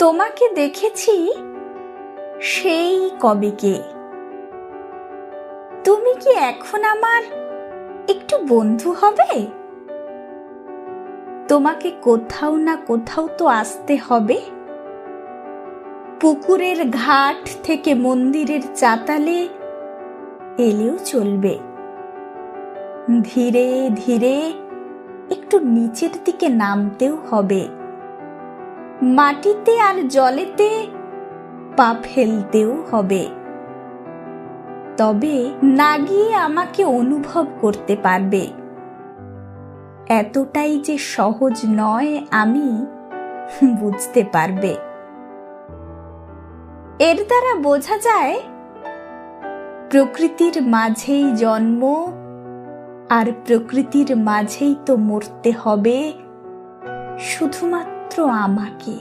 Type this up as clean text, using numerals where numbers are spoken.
তোমাকে দেখেছি সেই কবেকে। তুমি কি এখন আমার একটু বন্ধু হবে? তোমাকে কোথাও না কোথাও তো আসতে হবে। পুকুরের ঘাট থেকে মন্দিরের চাতালে এলেও চলবে। ধীরে ধীরে একটু নিচের দিকে নামতেও হবে। মাটিতে আর জলেতে পা ফেলতেও হবে। তবে না গিয়ে আমাকে অনুভব করতে পারবে। এতটাই যে সহজ নয় আমি বুঝতে পারবে। এর দ্বারা বোঝা যায় প্রকৃতির মাঝেই জন্ম, আর প্রকৃতির মাঝেই তো মরতে হবে শুধুমাত্র আমাকে।